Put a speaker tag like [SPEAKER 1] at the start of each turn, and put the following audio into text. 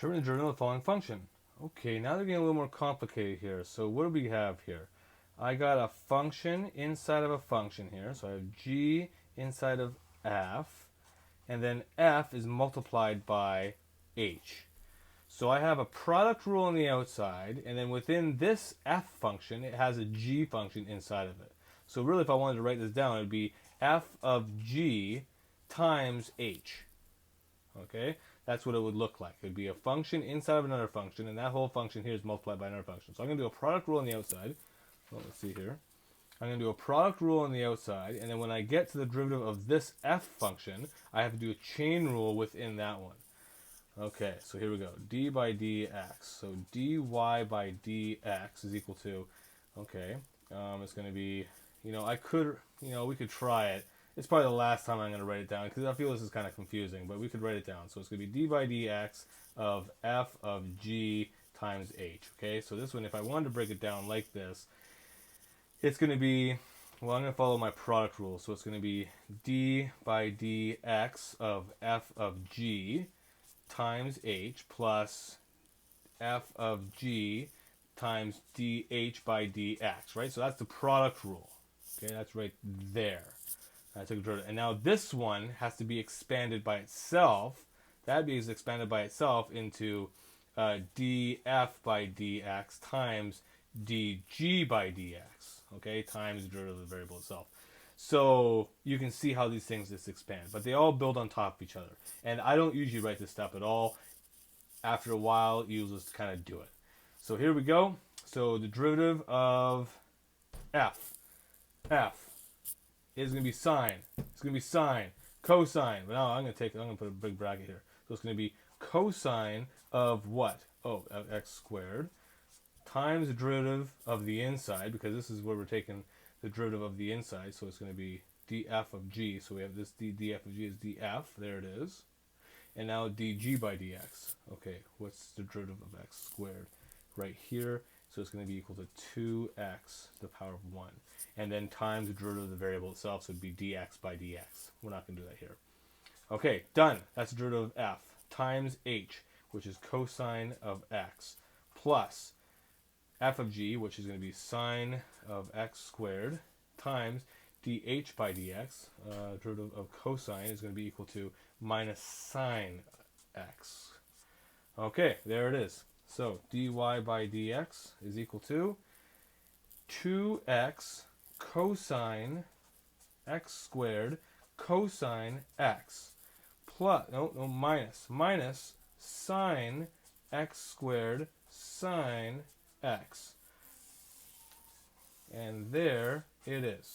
[SPEAKER 1] Determine the derivative of the following function. Okay, now they're getting a little more complicated here. So what do we have here? I got a function inside of a function here. So I have g inside of f, and then f is multiplied by h. So I have a product rule on the outside, and then within this f function, it has a g function inside of it. So really, if I wanted to write this down, it would be f of g times h. Okay, that's what it would look like. It would be a function inside of another function, and that whole function here is multiplied by another function. So I'm going to do a product rule on the outside. Well, let's see here. I'm going to do a product rule on the outside, and then when I get to the derivative of this f function, I have to do a chain rule within that one. Okay, so here we go. D by dx. So dy by dx is equal to, okay, it's going to be, we could try it. It's probably the last time I'm going to write it down because I feel this is kind of confusing, but we could write it down. So it's going to be d by dx of f of g times h. Okay, so this one, if I wanted to break it down like this, it's going to be, well, I'm going to follow my product rule. So it's going to be d by dx of f of g times h plus f of g times dh by dx, right? So that's the product rule. Okay, that's right there. I took a derivative. And now this one has to be expanded by itself. That is expanded by itself into df by dx times dg by dx, okay, times the derivative of the variable itself. So you can see how these things just expand, but they all build on top of each other. And I don't usually write this step at all. After a while, you'll just kind of do it. So here we go. So the derivative of f is going to be sine. It's going to be sine, cosine. But now I'm going to put a big bracket here. So it's going to be cosine of what? Oh, of x squared times the derivative of the inside, because this is where we're taking the derivative of the inside. So it's going to be df of g. So we have this df of g is df. There it is. And now dg by dx. Okay, what's the derivative of x squared? Right here. So it's going to be equal to 2x to the power of 1. And then times the derivative of the variable itself, so it would be dx by dx. We're not going to do that here. Okay, done. That's the derivative of f times h, which is cosine of x, plus f of g, which is going to be sine of x squared, times dh by dx. Derivative of cosine is going to be equal to minus sine x. Okay, there it is. So dy by dx is equal to 2x cosine x squared cosine x plus, minus sine x squared sine x. And there it is.